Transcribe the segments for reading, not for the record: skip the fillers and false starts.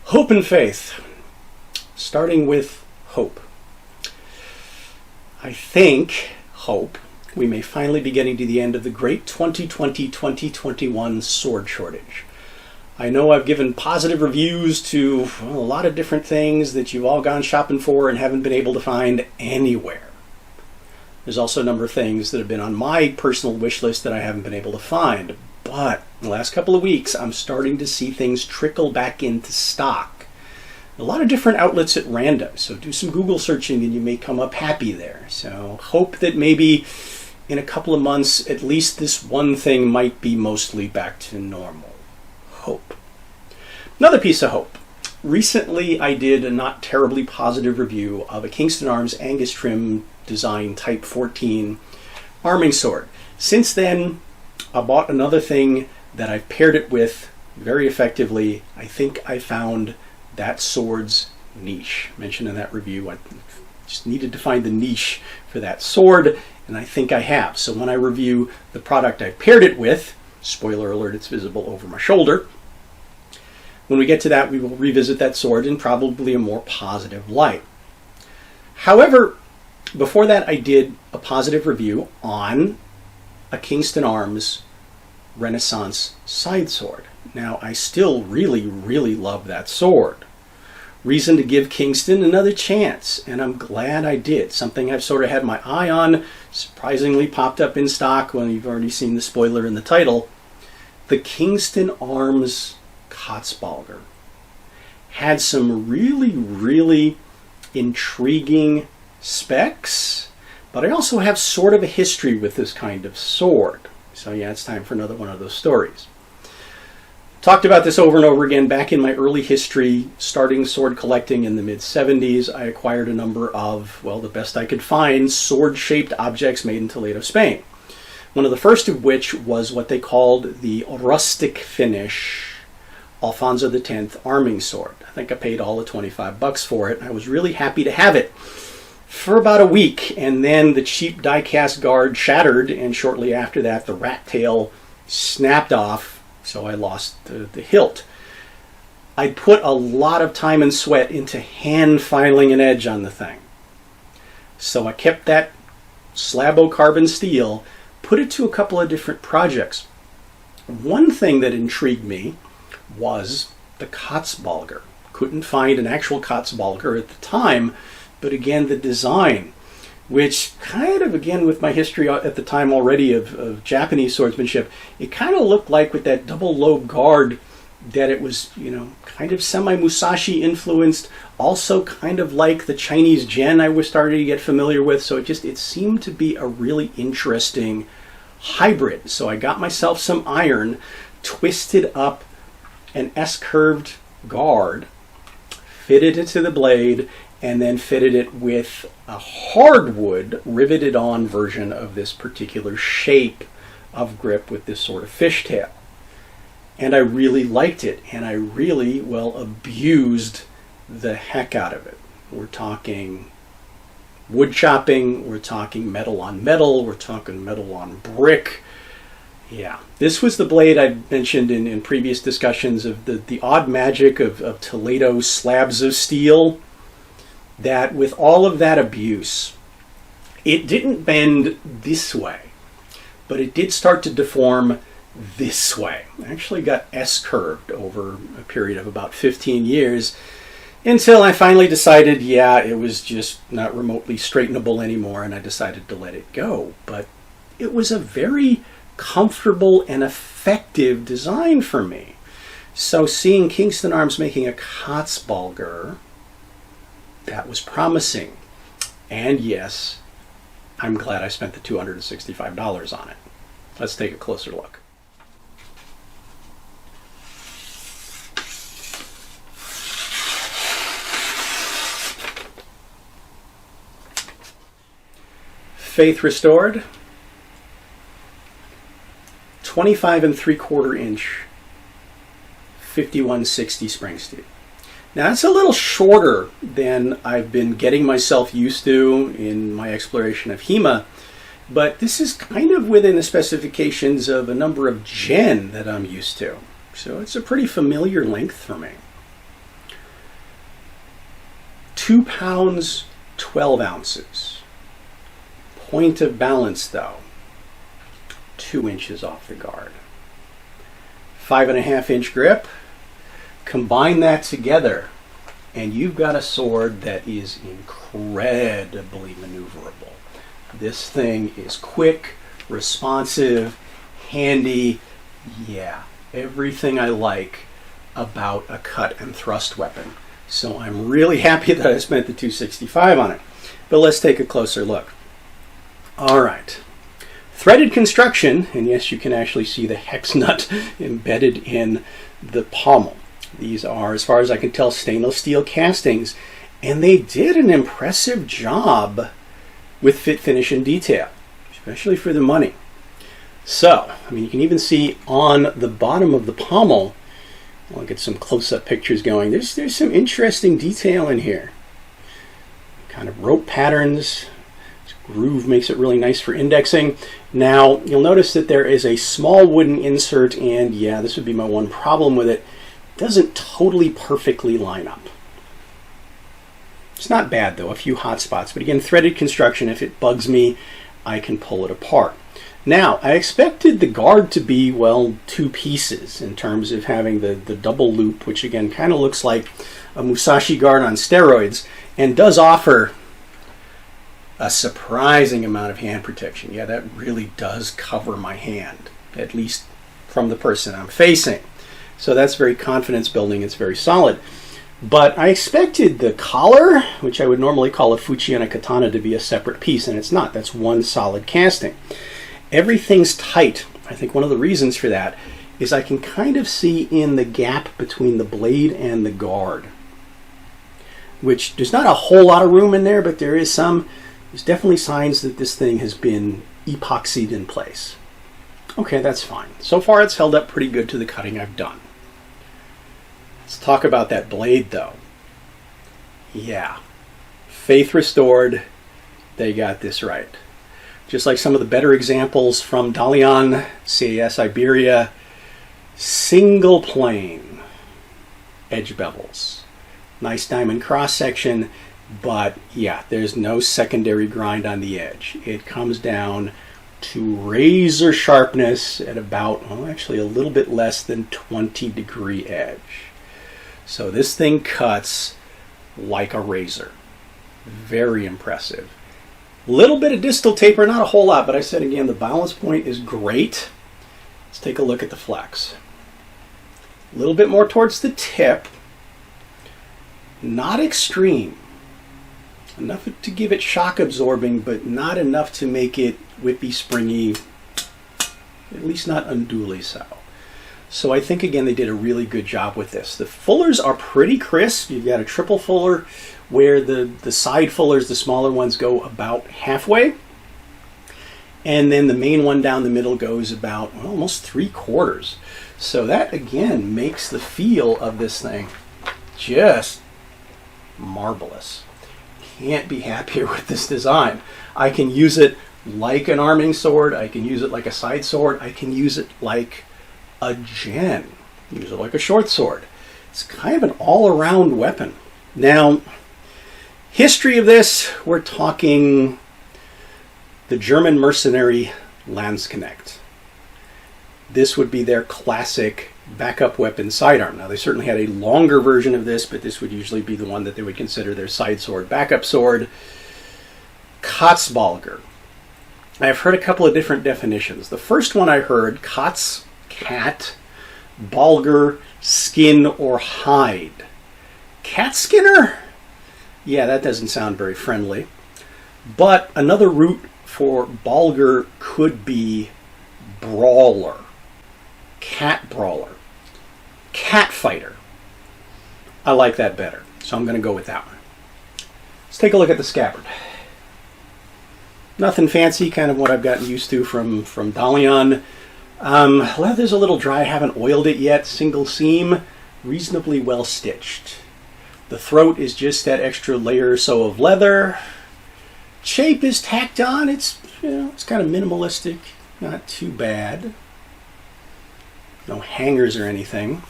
Hope and faith. Starting with hope. I hope, we may finally be getting to the end of the great 2020-2021 sword shortage. I know I've given positive reviews to a lot of different things that you've all gone shopping for and haven't been able to find anywhere. There's also a number of things that have been on my personal wish list that I haven't been able to find. But in the last couple of weeks, I'm starting to see things trickle back into stock. A lot of different outlets at random, so do some Google searching and you may come up happy there. So hope that maybe in a couple of months, at least this one thing might be mostly back to normal. Hope. Another piece of hope. Recently, I did a not terribly positive review of a Kingston Arms Angus trim design Type 14 arming sword. Since then, I bought another thing that I've paired it with very effectively. I think I found that sword's niche. Mentioned in that review, I just needed to find the niche for that sword, and I think I have. So when I review the product I paired it with, spoiler alert, it's visible over my shoulder. When we get to that, we will revisit that sword in probably a more positive light. However, before that, I did a positive review on a Kingston Arms Renaissance side sword. Now, I still really, really love that sword. Reason to give Kingston another chance, and I'm glad I did. Something I've sort of had my eye on, surprisingly popped up in stock when you've already seen the spoiler in the title. The Kingston Arms Katzbalger had some really, really intriguing specs, but I also have sort of a history with this kind of sword. So yeah, it's time for another one of those stories. Talked about this over and over again. Back in my early history, starting sword collecting in the mid-70s, I acquired a number of, well, the best I could find, sword-shaped objects made in Toledo, Spain. One of the first of which was what they called the rustic finish Alfonso X arming sword. I think I paid all the $25 for it. I was really happy to have it for about a week, and then the cheap die-cast guard shattered, and shortly after that the rat tail snapped off, so I lost the hilt. I put a lot of time and sweat into hand filing an edge on the thing. So I kept that slabo carbon steel, put it to a couple of different projects. One thing that intrigued me was the Katzbalger. Couldn't find an actual Katzbalger at the time, but again, the design, which kind of, again, with my history at the time already of Japanese swordsmanship, it kind of looked like with that double lobe guard that it was, kind of semi-Musashi influenced, also kind of like the Chinese Gen I was starting to get familiar with. So it seemed to be a really interesting hybrid. So I got myself some iron, twisted up an S-curved guard, fitted it to the blade, and then fitted it with a hardwood riveted on version of this particular shape of grip with this sort of fishtail. And I really liked it, and I really, abused the heck out of it. We're talking wood chopping, we're talking metal on metal, we're talking metal on brick. Yeah, this was the blade I mentioned in previous discussions of the odd magic of Toledo slabs of steel, that with all of that abuse, it didn't bend this way, but it did start to deform this way. I actually got S-curved over a period of about 15 years until I finally decided, it was just not remotely straightenable anymore, and I decided to let it go. But it was a very comfortable and effective design for me. So seeing Kingston Arms making a Katzbalger, that was promising. And yes, I'm glad I spent the $265 on it. Let's take a closer look. Faith restored. 25 3/4 inch 5160 spring steel. Now that's a little shorter than I've been getting myself used to in my exploration of HEMA, but this is kind of within the specifications of a number of Gen that I'm used to. So it's a pretty familiar length for me. 2 pounds, 12 ounces. Point of balance though, 2 inches off the guard. 5.5 inch grip. Combine that together and you've got a sword that is incredibly maneuverable. This thing is quick, responsive, handy. Yeah, everything I like about a cut and thrust weapon. So I'm really happy that I spent the $265 on it. But let's take a closer look. All right. Threaded construction, and yes, you can actually see the hex nut embedded in the pommel. These are, as far as I can tell, stainless steel castings, and they did an impressive job with fit, finish, and detail, especially for the money. So, I mean, you can even see on the bottom of the pommel, I'll get some close-up pictures going, there's some interesting detail in here. Kind of rope patterns. This groove makes it really nice for indexing. Now, you'll notice that there is a small wooden insert, and yeah, this would be my one problem with it. It doesn't totally perfectly line up. It's not bad, though, a few hot spots. But again, threaded construction, if it bugs me, I can pull it apart. Now, I expected the guard to be, well, 2 pieces in terms of having the double loop, which again kind of looks like a Musashi guard on steroids, and does offer a surprising amount of hand protection. Yeah, that really does cover my hand, at least from the person I'm facing. So that's very confidence building. It's very solid. But I expected the collar, which I would normally call a fuchi on a katana, to be a separate piece, and it's not. That's one solid casting. Everything's tight. I think one of the reasons for that is I can kind of see in the gap between the blade and the guard, which there's not a whole lot of room in there, but there's definitely signs that this thing has been epoxied in place. Okay, that's fine. So far it's held up pretty good to the cutting I've done. Let's talk about that blade though. Yeah, faith restored. They got this right. Just like some of the better examples from Dalian, CAS Iberia, single plane edge bevels. Nice diamond cross section, but yeah, there's no secondary grind on the edge. It comes down to razor sharpness at about, well, actually a little bit less than 20-degree edge. So this thing cuts like a razor. Very impressive. Little bit of distal taper, not a whole lot, but I said again, the balance point is great. Let's take a look at the flex. A little bit more towards the tip. Not extreme. Enough to give it shock absorbing, but not enough to make it whippy, springy, at least not unduly so. So I think, again, they did a really good job with this. The fullers are pretty crisp. You've got a triple fuller where the side fullers, the smaller ones, go about halfway. And then the main one down the middle goes about almost 3/4. So that, again, makes the feel of this thing just marvelous. Can't be happier with this design. I can use it like an arming sword. I can use it like a side sword. I can use it like a gen. Use it like a short sword. It's kind of an all-around weapon. Now, history of this, we're talking the German mercenary Landsknecht. This would be their classic backup weapon sidearm. Now, they certainly had a longer version of this, but this would usually be the one that they would consider their side sword, backup sword. Katzbalger. I've heard a couple of different definitions. The first one I heard, Katz, cat, Balger, skin or hide. Cat skinner? Yeah, that doesn't sound very friendly. But another root for Balger could be brawler, cat brawler, cat fighter. I like that better, so I'm going to go with that one. Let's take a look at the scabbard. Nothing fancy, kind of what I've gotten used to from Dalian. Leather's a little dry, I haven't oiled it yet. Single seam, reasonably well stitched. The throat is just that extra layer or so of leather. Shape is tacked on. It's kind of minimalistic, not too bad. No hangers or anything.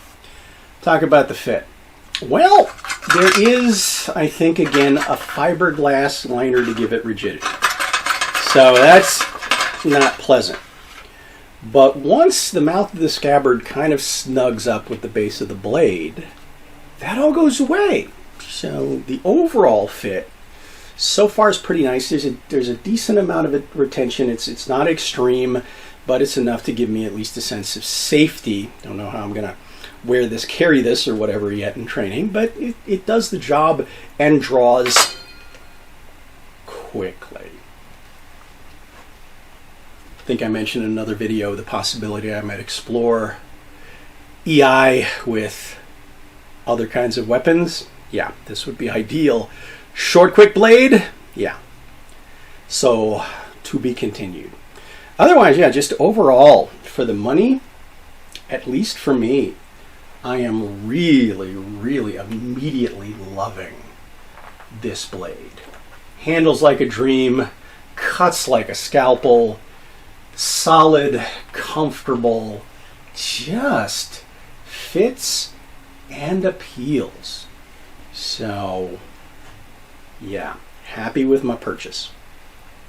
Talk about the fit. Well, there is, I think, again, a fiberglass liner to give it rigidity. So that's not pleasant. But once the mouth of the scabbard kind of snugs up with the base of the blade, that all goes away. So the overall fit so far is pretty nice. There's a decent amount of retention. It's not extreme, but it's enough to give me at least a sense of safety. Don't know how I'm going to carry this or whatever yet in training, but it does the job and draws quickly. I think I mentioned in another video the possibility I might explore EI with other kinds of weapons. Yeah, this would be ideal. Short, quick blade? Yeah. So, to be continued. Otherwise, yeah, just overall, for the money, at least for me, I am really, really immediately loving this blade. Handles like a dream, cuts like a scalpel, solid, comfortable, just fits and appeals. So, yeah, happy with my purchase.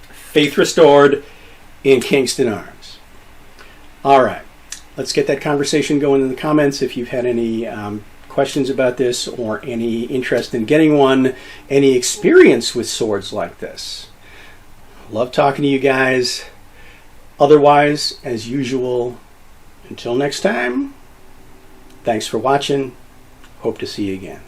Faith restored in Kingston Arms. All right, let's get that conversation going in the comments. If you've had any questions about this or any interest in getting one, any experience with swords like this. Love talking to you guys. Otherwise, as usual, until next time, thanks for watching. Hope to see you again.